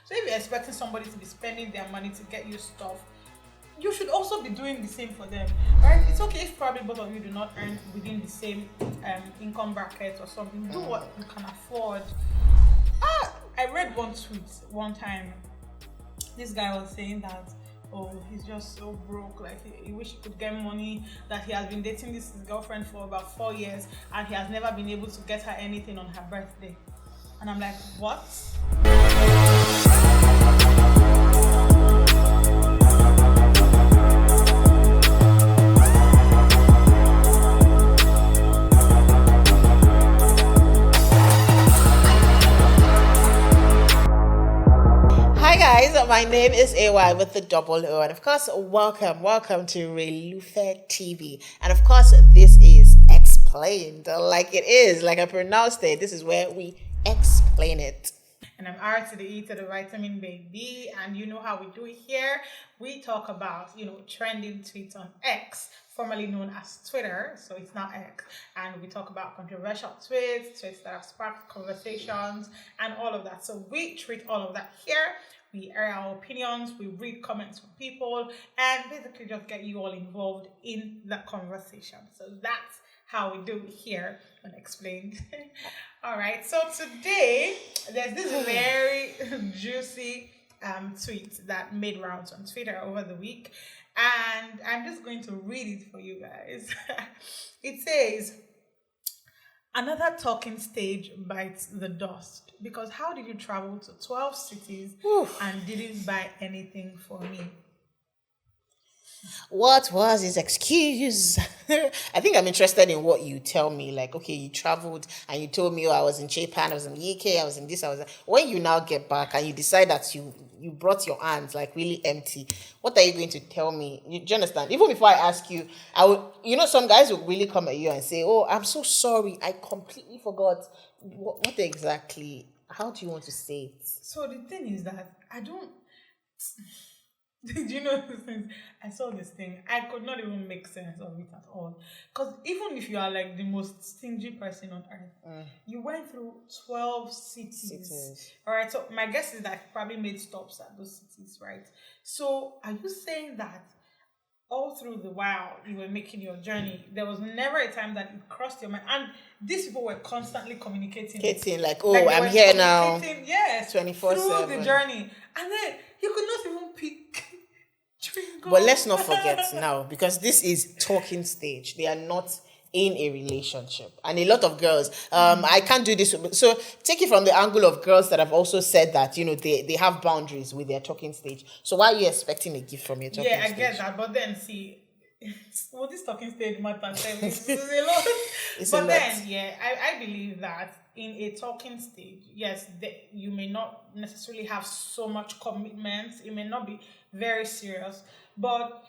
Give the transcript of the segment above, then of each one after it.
So if you're expecting somebody to be spending their money to get you stuff, you should also be doing the same for them, right? It's okay if probably both of you do not earn within the same income bracket or something. Do what you can afford. I read one tweet one time. This guy was saying that, oh, he's just so broke, like he wish he could get money, that he has been dating this his girlfriend for about 4 years and he has never been able to get her anything on her birthday. And I'm like, what? Hi guys, my name is AY with the double O, and of course, welcome to Relufe TV, and of course, this is XPlained, like I pronounced it. This is where we explain it. And I'm R to the E to the vitamin baby, and you know how we do it here. We talk about, trending tweets on X, formerly known as Twitter, so it's now X, and we talk about controversial tweets that have sparked conversations, and all of that. So we treat all of that here. We air our opinions, we read comments from people, and basically just get you all involved in the conversation. So that's how we do it here on XPlained. All right, so today there's this very juicy tweet that made rounds on Twitter over the week, and I'm just going to read it for you guys. It says, "Another talking stage bites the dust, because how did you travel to 12 cities and didn't buy anything for me?" What was his excuse? I think I'm interested in what you tell me. Like, okay, you traveled and you told me, oh, I was in Japan, I was in the UK, I was in this, I was that. When you now get back and you decide that you brought your hands like really empty, what are you going to tell me? Do you understand? Even before I ask you, I would, some guys would really come at you and say, oh, I'm so sorry, I completely forgot. What exactly? How do you want to say it? So the thing is that I don't. Did you know this thing? I saw this thing. I could not even make sense of it at all. Because even if you are like the most stingy person on earth, you went through 12 cities. All right. So my guess is that you probably made stops at those cities, right? So are you saying that all through the while you were making your journey, there was never a time that it crossed your mind? And these people were constantly communicating. Like, oh, like I'm here now. Yes. 24/7. Through the journey. And then you could not even pick. But let's not forget now, because this is talking stage. They are not in a relationship, and a lot of girls, I can't do this. So take it from the angle of girls that have also said that they have boundaries with their talking stage. So why are you expecting a gift from your talking stage? Yeah, I get that, but then see, well, this talking stage matters. It's a lot. But then, yeah, I believe that in a talking stage, yes, you may not necessarily have so much commitment. It may not be very serious, but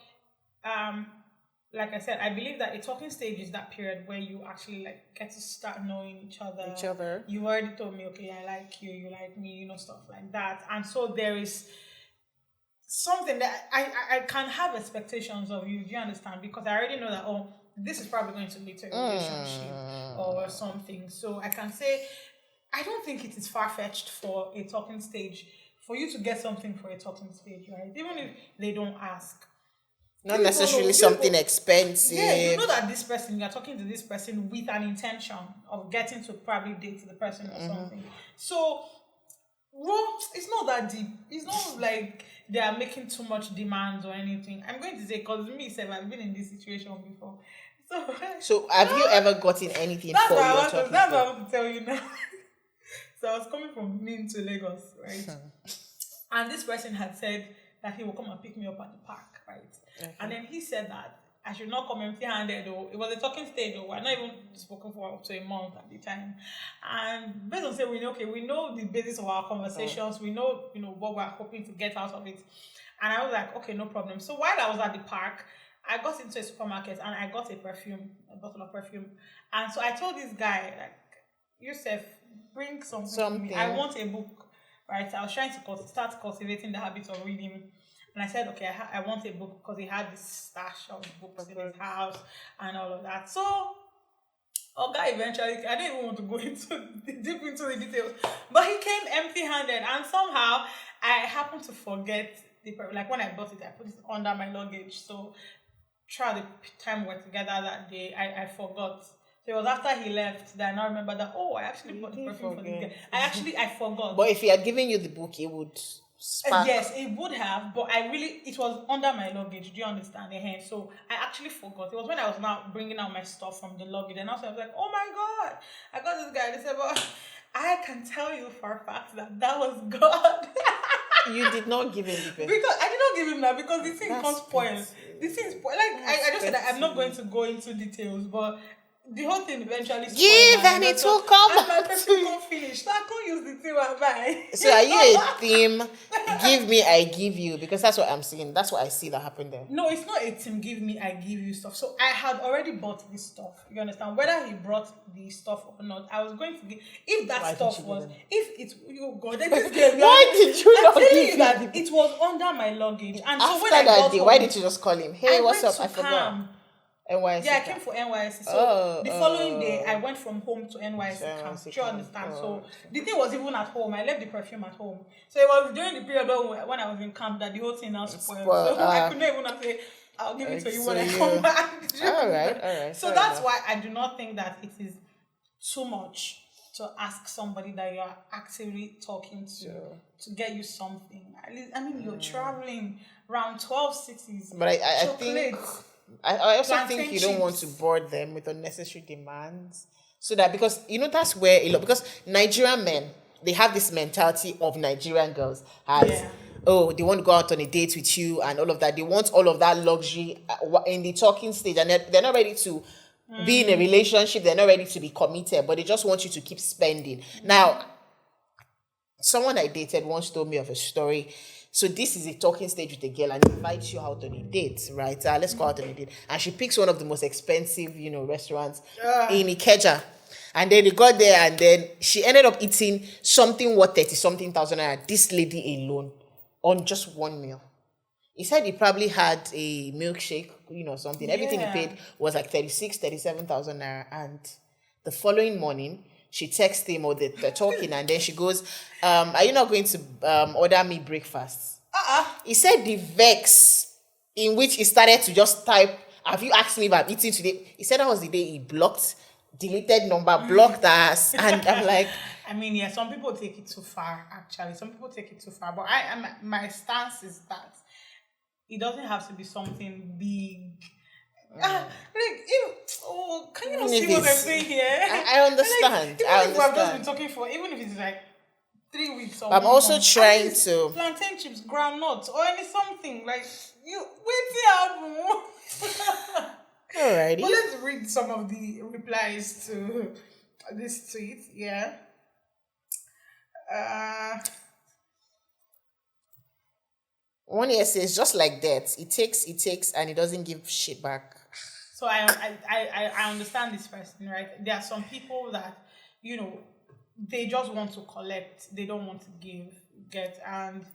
like I said, I believe that a talking stage is that period where you actually like get to start knowing each other. You already told me, okay, I like you, you like me, stuff like that. And so there is something that I can have expectations of you. Do you understand? Because I already know that, oh, this is probably going to lead to a relationship or something. So I can say, I don't think it is far-fetched for a talking stage, for you to get something for a talking stage, right? Even if they don't ask. Not necessarily something expensive. Yeah, you know that this person, you're talking to this person with an intention of getting to probably date the person or something. So, well, it's not that deep. It's not like they are making too much demands or anything. I'm going to say, because me, I've been in this situation before. So have you ever gotten anything for your talking stage? That's what I want to tell you now. So I was coming from Nin to Lagos, right? And this person had said that he will come and pick me up at the park, right? Okay. And then he said that I should not come empty-handed, though. It was a talking stage, though. We're not even spoken for up to a month at the time. And based on saying, we know the basis of our conversations. We know, what we're hoping to get out of it. And I was like, okay, no problem. So while I was at the park, I got into a supermarket and I got a bottle of perfume. And so I told this guy, like, Yusuf, bring something. I want a book, right? I was trying to start cultivating the habit of reading. And I said, okay, I want a book, because he had this stash of books in his house and all of that. So, Oga eventually, I didn't even want to go deep into the details, but he came empty-handed, and somehow I happened to forget like when I bought it, I put it under my luggage. So throughout the time we're together that day, I forgot. So it was after he left that I now remember that, oh, I actually bought the perfume for this guy. I forgot. But if he had given you the book, it would spark. Yes, it would have, but it was under my luggage. Do you understand? So I actually forgot. It was when I was now bringing out my stuff from the luggage, and also I was like, oh my God, I got this guy. They said, but I can tell you for a fact that was God. You did not give him the perfume. Because I did not give him that because the thing can't spoil. The thing spoil. Like I just said that I'm not going to go into details, but the whole thing eventually spoiled. Give and it will come and my back to perfume you. won't finish. So I can't use the thing I buy. So are you a theme? Give me, I give you, because that's what I'm seeing. That's what I see that happened there. No, it's not a team. Give me, I give you stuff. So I had already bought this stuff. You understand? Whether he brought the stuff or not, I was going to give. If that Why stuff didn't you was, give him? if it, oh God, they just gave me. Why did you I'm not telling give you him that the- it was under my luggage, and so After when I that got day, home, why didn't you just call him? Hey, what's went up? to I forgot. Calm. NYC. Yeah, I came for NYC. So the following day, I went from home to NYC camp. Do you understand? So the thing was even at home. I left the perfume at home. So it was during the period when I was in camp that the whole thing now spoiled. So I couldn't even say, I'll give it to you when I come back. All right. So that's why I do not think that it is too much to ask somebody that you are actively talking to get you something. At least, I mean, you're traveling around 12 cities. But I think... I also plantain think you don't want to chips. board them with unnecessary demands. So that, because, that's where because Nigerian men, they have this mentality of Nigerian girls as, oh, they want to go out on a date with you and all of that. They want all of that luxury in the talking stage, and they're not ready to be in a relationship. They're not ready to be committed, but they just want you to keep spending. Now, someone I dated once told me of a story. So this is a talking stage with a girl and invites you out on a date, right? Let's go out on a date. And she picks one of the most expensive, restaurants in Ikeja. And then they got there, and then she ended up eating something worth 30-something thousand naira. This lady alone on just one meal. He said he probably had a milkshake, something. Everything he paid was like 37,000 naira. And the following morning, she texts him, or they're talking, and then she goes, are you not going to order me breakfast? He said the vex in which he started to just type, have you asked me if I'm eating today? He said that was the day he blocked, deleted number, blocked us. And I'm like... I mean, yeah, some people take it too far, actually. Some people take it too far. But my stance is that it doesn't have to be something big. Can you not see what I'm saying here? I understand. Even if I've just been talking for, even if it's like 3 weeks or I'm also month, trying to... plantain chips, groundnuts, or any something like you. Wait till Alrighty. But let's read some of the replies to this tweet. Yeah. One here says, just like that, it takes, and it doesn't give shit back. So I understand this person, right? There are some people that, they just want to collect. They don't want to get. And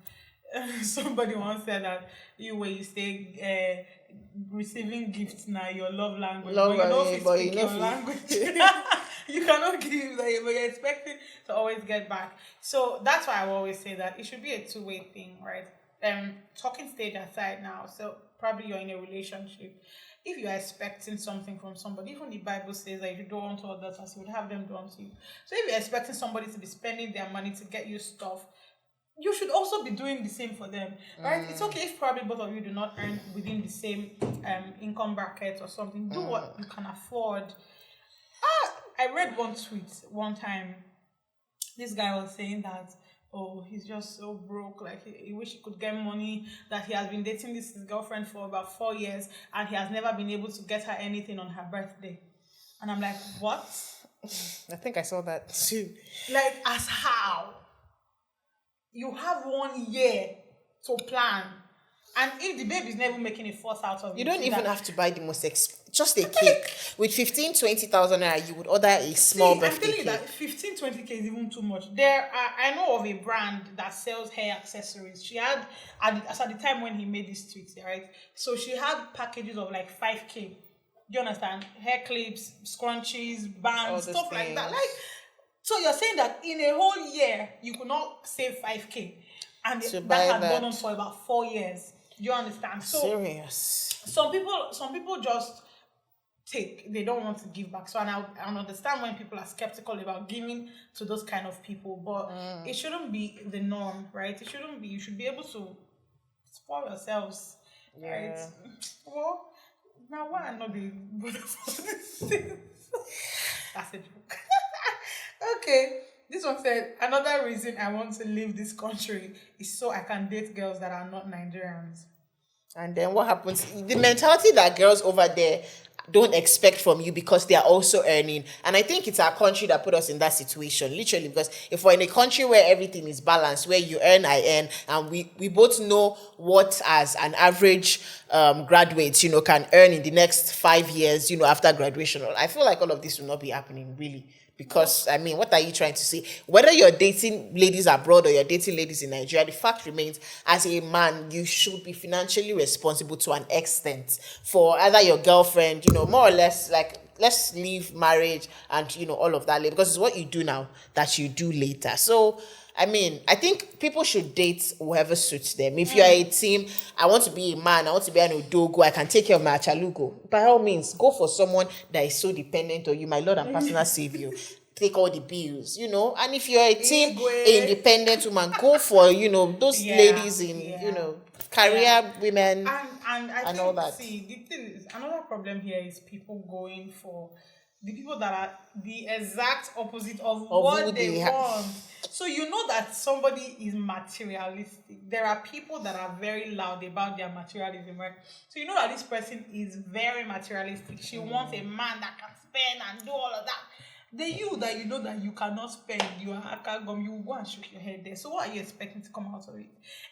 somebody once said that when you say receiving gifts now, your love language. But you don't speak your language. You cannot give that, but you're expecting to always get back. So that's why I always say that it should be a two-way thing, right? Talking stage aside now, so probably you're in a relationship. If you're expecting something from somebody, even the Bible says that if you do unto others as you would have them do unto you. So if you're expecting somebody to be spending their money to get you stuff, you should also be doing the same for them, right? It's okay if probably both of you do not earn within the same income bracket or something. Do what you can afford. I read one tweet one time. This guy was saying that, oh, he's just so broke. Like, he wish he could get money. That he has been dating his girlfriend for about 4 years, and he has never been able to get her anything on her birthday. And I'm like, what? I think I saw that too. Like, as how? You have 1 year to plan. And if the baby is never making a fuss out of it, you don't even have to buy the most just a cake. With 15,000-20,000 naira, you would order a small birthday I'm telling you cake. that 15-20K is even too much. I know of a brand that sells hair accessories. She had, at the time when he made this tweet, right? So she had packages of like 5K. Do you understand? Hair clips, scrunchies, bands, stuff like that. Like, so you're saying that in a whole year, you could not save 5K. and To that buy had gone on that. for about 4 years. Do you understand? So Serious. some people just take, they don't want to give back. So, and I understand when people are skeptical about giving to those kind of people, but it shouldn't be the norm, right? It shouldn't be. You should be able to spoil yourselves, right? Yeah. Well, now why I'm not being that's a joke. Okay. This one said, another reason I want to leave this country is so I can date girls that are not Nigerians. And then what happens? The mentality that girls over there don't expect from you because they are also earning. And I think it's our country that put us in that situation, literally, because if we're in a country where everything is balanced, where you earn, I earn, and we both know what as an average graduate, can earn in the next 5 years, after graduation, I feel like all of this will not be happening, really. Because I mean, what are you trying to say? Whether you're dating ladies abroad or you're dating ladies in Nigeria, the fact remains, as a man, you should be financially responsible to an extent for either your girlfriend, more or less, like, let's leave marriage and all of that later, because it's what you do now that you do later. So I mean, I think people should date whoever suits them. If you're a team, I want to be a man, I want to be an Odogo, I can take care of my Achalugo. By all means, go for someone that is so dependent on you, my Lord and personal savior. Take all the bills, And if you're a team, independent woman, go for, those Yeah, ladies in, yeah. Yeah. career women And I and all think, that. see, the thing is, another problem here is people going for the people that are the exact opposite of Of what who they they want. So you know that somebody is materialistic. There are people that are very loud about their materialism, right? So you know that this person is very materialistic. She wants a man that can spend and do all of that. The you that you know that you cannot spend, you are akagom, you will go and shake your head there. So what are you expecting to come out of it?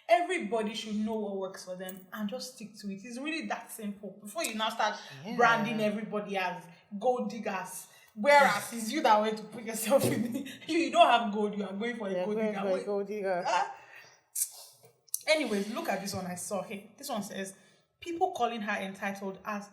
Everybody should know what works for them and just stick to it. It's really that simple. Before you now start branding everybody as gold diggers. Whereas it's you that went to put yourself in. You don't have gold, you are going for a Yeah, gold going digger. for a gold digger. Anyways, look at this one I saw here. This one says, people calling her entitled as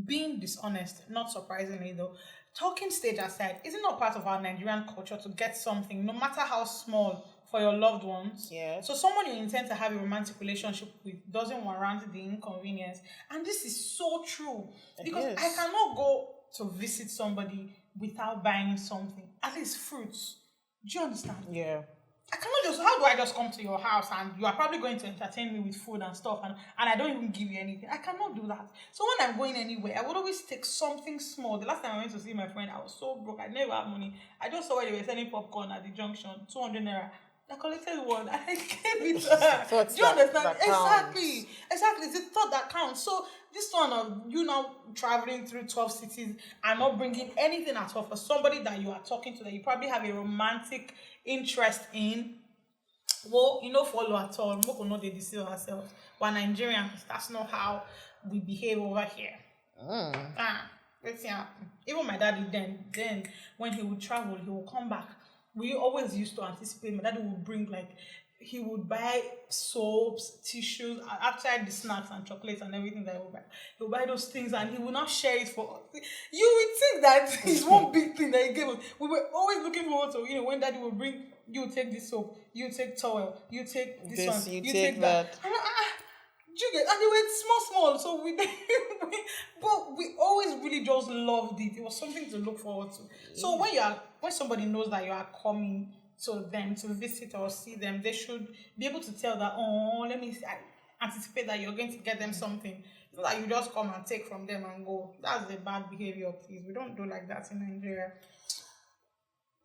being dishonest. Not surprisingly though. Talking stage aside, is it not part of our Nigerian culture to get something, no matter how small, for your loved ones? Yeah. So someone you intend to have a romantic relationship with doesn't warrant the inconvenience. And this is so true. Because I Yes. cannot go to visit somebody without buying something. At least fruits. Do you understand? Yeah. I cannot just, how do I just come to your house and you are probably going to entertain me with food and stuff and I don't even give you anything? I cannot do that. So when I'm going anywhere, I would always take something small. The last time I went to see my friend, I was so broke. I never had money. I just saw where they were selling popcorn at the junction, 200 naira. I collected one and I gave it to her. Do you understand? That Exactly. Exactly. It's the thought that counts. So this one of you now traveling through 12 cities and not bringing anything at all for somebody that you are talking to that you probably have a romantic interest in, well, follow at all. Moko no dey deceive ourselves. We're Nigerians. That's not how we behave over here. Let's see. Even my daddy then when he would travel, he would come back. We always used to anticipate. My daddy would bring he would buy soaps, tissues, outside the snacks and chocolates and everything that he would buy. He would buy those things and he would not share it for us. You would think that it's one big thing that he gave us. We were always looking forward to, when daddy would bring, you take this soap, you take towel, you take this one, You you take take that. And they were small, so but we always really just loved it. It was something to look forward to. So when somebody knows that you are coming to them to visit or see them, they should be able to tell that, let me see, I anticipate that you're going to get them something. Not that you just come and take from them and go. That's the bad behavior, please. We don't do like that in Nigeria.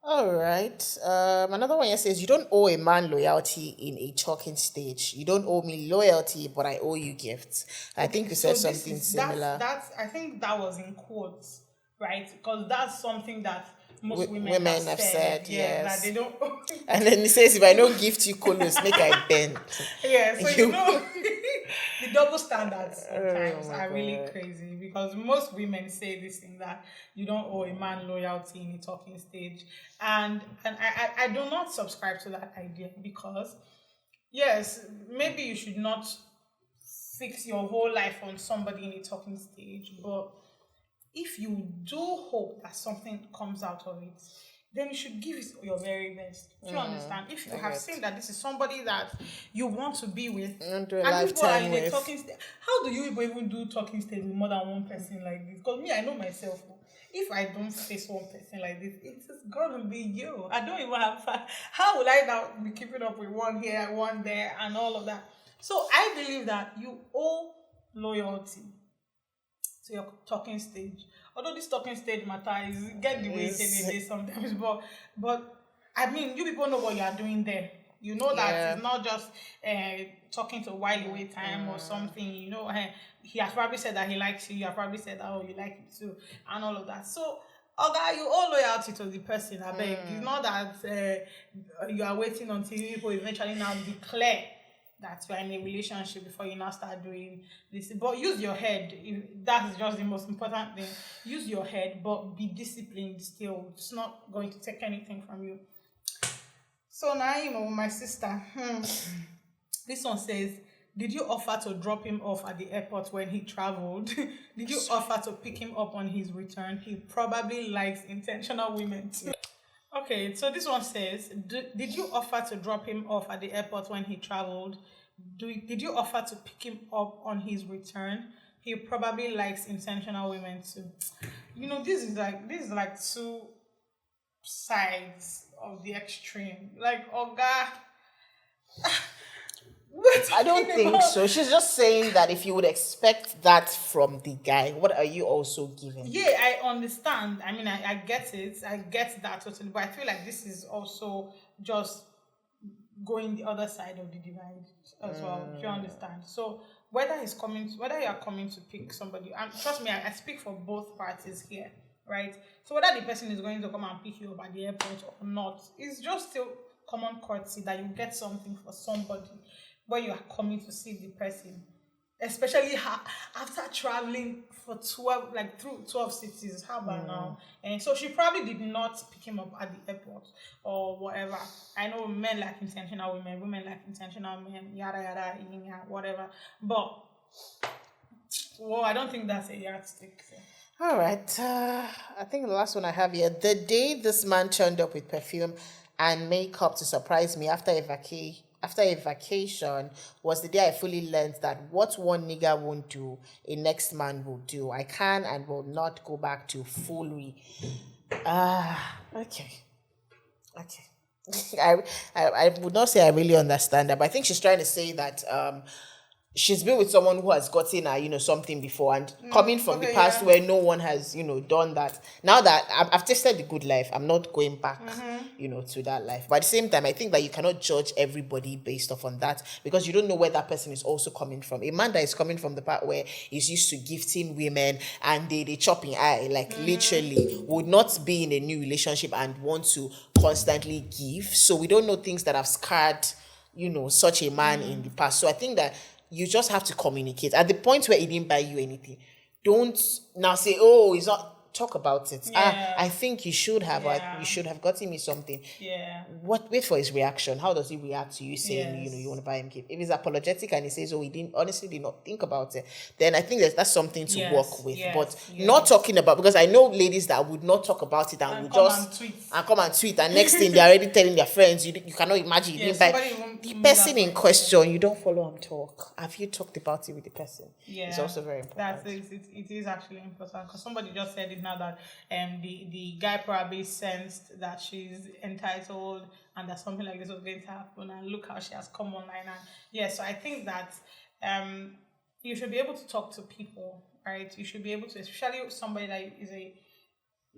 All right. Another one here says, you don't owe a man loyalty in a talking stage. You don't owe me loyalty, but I owe you gifts. I think you said So this something is similar. that's I think that was in quotes, right? Because that's something that most women Women have have said, said, yeah, yes. that they don't. And then he says, if I don't gift you colos, make I bend. Yeah, so the double standards sometimes Oh my are really God. crazy because most women say this thing that you don't owe a man loyalty in a talking stage, and I do not subscribe to that idea because yes, maybe you should not fix your whole life on somebody in a talking stage, but if you do hope that something comes out of it, then you should give it your very best. Do you understand? If you I have get. seen that this is somebody that you want to be with, And do a and you people are lifetime in a with. talking stage, how do you even do talking stage with more than one person like this? Because me, I know myself. If I don't face one person like this, it's just gonna be you. I don't even have fun. How will I now be keeping up with one here, one there, and all of that? So I believe that you owe loyalty to your talking stage. Although this talking stage matter is get the way it is sometimes, but I mean, you people know what you are doing there. You know that it's not just talking to while away time or something. You know, he has probably said that he likes you. You have probably said that, oh, you like him too, and all of that. So, okay, you owe loyalty to the person. I beg. It's not that you are waiting until people eventually now declare that you are in a relationship before you now start doing this. But use your head. That is just the most important thing. Use your head, but be disciplined still. It's not going to take anything from you. So now, my sister, this one says, did you offer to drop him off at the airport when he traveled? Did you offer to pick him up on his return? He probably likes intentional women too. Okay, so this one says, did you offer to drop him off at the airport when he traveled? Did you offer to pick him up on his return? He probably likes intentional women too. This is like two sides of the extreme. Like, Oga, I don't think so. She's just saying that if you would expect that from the guy, what are you also giving? Yeah, I understand. I mean, I get it. I get that totally. But I feel like this is also just going the other side of the divide as well. Do you understand? So whether whether you are coming to pick somebody, and trust me, I speak for both parties here, right? So whether the person is going to come and pick you up at the airport or not, it's just still common courtesy that you get something for somebody when you are coming to see the person, especially after traveling for 12, like through 12 cities. How about now? And so she probably did not pick him up at the airport or whatever. I know men like intentional women like intentional men, yada yada, whatever. But well, I don't think that's a yardstick. So. All right. I think the last one I have here. The day this man turned up with perfume and makeup to surprise me after a vacation was the day I fully learned that what one nigga won't do, a next man will do. I can and will not go back to foolery. Okay. I would not say I really understand that, but I think she's trying to say that she's been with someone who has gotten her, something before, and coming from the past where no one has, done that. Now that I've tasted the good life, I'm not going back, to that life. But at the same time, I think that you cannot judge everybody based off on that because you don't know where that person is also coming from. A man that is coming from the part where he's used to gifting women and they chopping eye, like literally, would not be in a new relationship and want to constantly give. So we don't know things that have scarred, such a man in the past. So I think that you just have to communicate. At the point where he didn't buy you anything, don't now say, oh, he's not. Talk about it. Yeah. I think you should have. Yeah. You should have gotten me something. Yeah. Wait for his reaction. How does he react to you saying, Yes. you want to buy him gift? If he's apologetic and he says, oh, he did not think about it, then I think that's something to Yes, work with. yes, But yes. not talking about, because I know ladies that would not talk about it and would come just and tweet. come and tweet, and next thing they're already telling their friends. You cannot imagine. You didn't buy somebody won't the move person that in point. question. You don't follow him talk. Have you talked about it with the person? Yeah, It's also very important. It is actually important because somebody just said it now that the guy probably sensed that she's entitled and that something like this was going to happen, and look how she has come online. And so I think that you should be able to talk to people, right? You should be able to, especially somebody that is a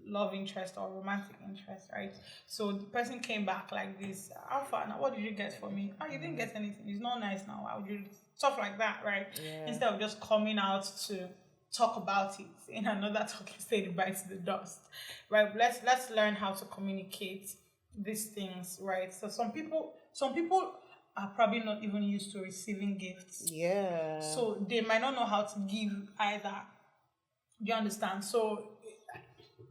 love interest or romantic interest, right? So the person came back like this, how far now, what did you get for me? Oh, you didn't get anything, it's not nice now, why would you, stuff like that, right? Instead of just coming out to talk about it in another talking stage, it bites the dust, right? Let's learn how to communicate these things, right? So some people are probably not even used to receiving gifts, so they might not know how to give either. Do you understand? So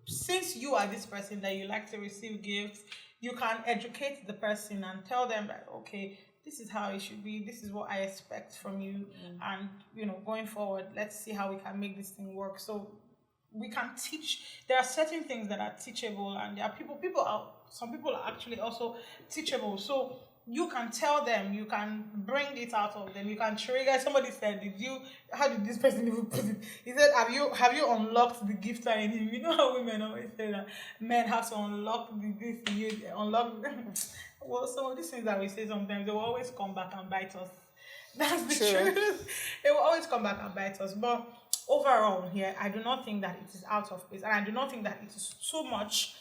since you are this person that you like to receive gifts, you can educate the person and tell them that, okay, this is how it should be, this is what I expect from you, and going forward, let's see how we can make this thing work. So we can teach. There are certain things that are teachable, and there are some people are actually also teachable. So you can tell them, you can bring it out of them, you can trigger. Somebody said, how did this person even put it? He said, have you unlocked the gifter in him? You know how women always say that men have to unlock unlock them. Well, some of these things that we say sometimes, they will always come back and bite us. That's the truth. It will always come back and bite us. But overall, here, I do not think that it is out of place, and I do not think that it is too much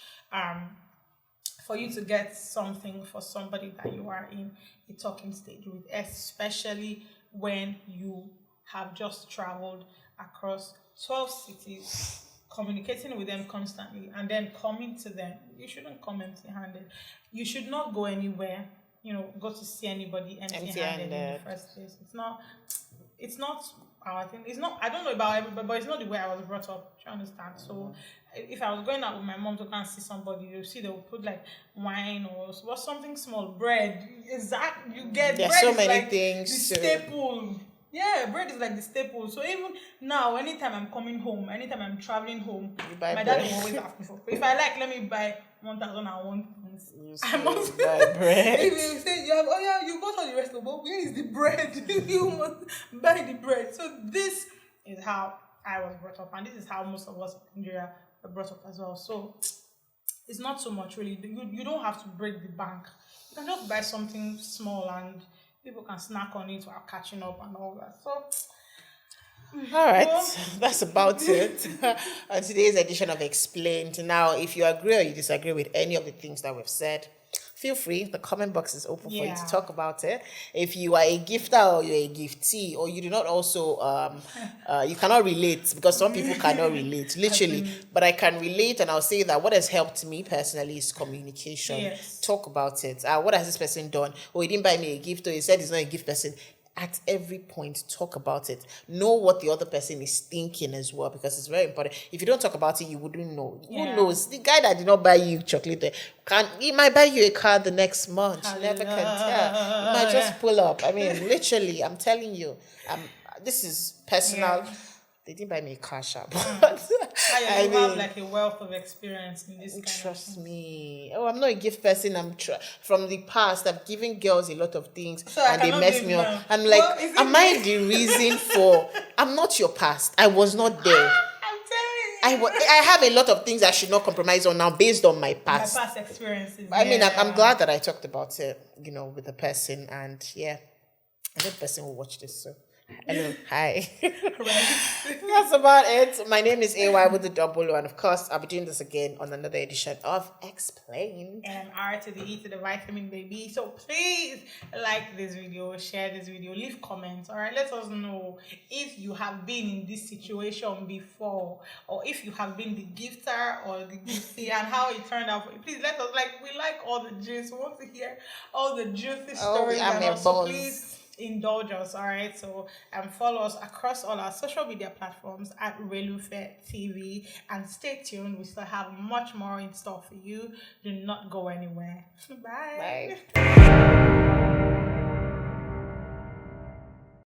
for you to get something for somebody that you are in a talking stage with, especially when you have just traveled across 12 cities, communicating with them constantly, and then coming to them. You shouldn't come empty-handed. You should not go anywhere, go to see anybody empty-handed in the first place. It's not our thing. It's not, I don't know about everybody, but it's not the way I was brought up. Do you understand? So if I was going out with my mom to go and see somebody, you'll see they'll put like wine or something small, bread. Exactly. You get There's bread so is many like things. the staple. Yeah, bread is like the staple. So even now, anytime I'm coming home, anytime I'm traveling home, my dad will always ask me for. If I like, let me buy 1,001 things. I must buy bread. If you say you got all the rest of, but where is the bread? You must buy the bread. So this is how I was brought up, and this is how most of us in Nigeria were brought up as well. So it's not so much really. You don't have to break the bank. You can just buy something small and people can snack on it while catching up and all that. So, all right, that's about it on today's edition of Explained. Now, if you agree or you disagree with any of the things that we've said, feel free. The comment box is open for you to talk about it. If you are a gifter or you're a giftee, or you do not also, you cannot relate, because some people cannot relate, literally. But I can relate, and I'll say that what has helped me personally is communication. Yes. Talk about it. What has this person done? Oh, he didn't buy me a gift, or he said he's not a gift person. At every point, talk about it. Know what the other person is thinking as well, because it's very important. If you don't talk about it, you wouldn't know. Yeah. Who knows? The guy that did not buy you chocolate, he might buy you a car the next month. You never can tell. You might just pull up. I mean, literally, I'm telling you. This is personal. Yeah. They didn't buy me a car shop. But you have like a wealth of experience in this kind trust me. Oh, I'm not a gift person. From the past, I've given girls a lot of things, so and they mess me up. I'm like, am I the reason for? I'm not your past. I was not there. I'm telling you. I have a lot of things I should not compromise on now based on my past. My past experiences. I mean, I'm glad that I talked about it, with the person, and I know the person will watch this, so. Hello, hi. That's about it. My name is AY with the double O, and of course, I'll be doing this again on another edition of XPlained. And R to the E to the vitamin baby. So please like this video, share this video, leave comments. All right, let us know if you have been in this situation before, or if you have been the gifter or the giftee, and how it turned out for you. Please let us we like all the juice. We want to hear all the juicy stories, and also please indulge us. All right, so follow us across all our social media platforms at Relufe TV, and stay tuned. We still have much more in store for you. Do not go anywhere. Bye.